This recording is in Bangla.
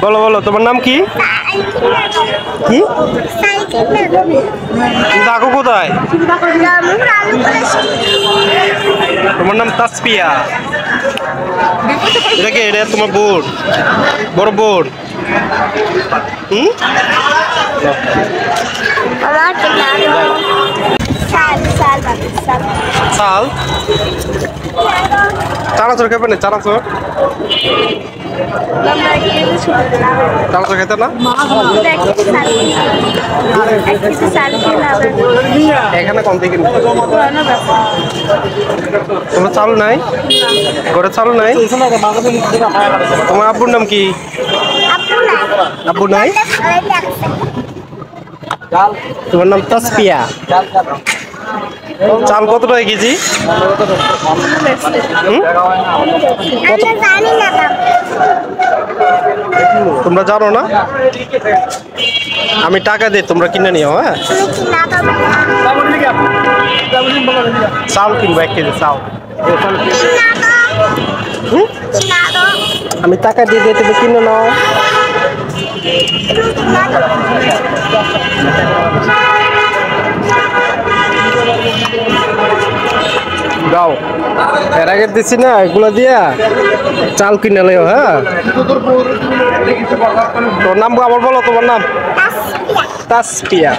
বলো বলো তোমার নাম কি? কি দেখো কোথায়? তোমার নাম তাসপিয়া। এটা কি? এটা তোমার বোর্ড, বড় বোর্ড। চাল চানাচুর খেবে না? চানাচুর চানাচুর খেতে না? এখানে কম থেকে তোমার চালু নাই? ঘরে চালু নাই? তোমার আব্বুর নাম কি? আব্বু নাই? তোমার নাম তাসপিয়া। চাল কত টাকা কেজি? তোমরা জানো না? আমি টাকা দিই, তোমরা কিনে নিও। হ্যাঁ, চাল কিনবো 1 কেজি চাল। আমি টাকা দিয়ে দিয়ে তুমি কিনে নাও। যাও, এর আগে দিচ্ছি না, এগুলো দিয়া চাল কিনে নেও। হ্যাঁ, তোর নাম আবার বলো। তোমার নাম? তাসপিয়া।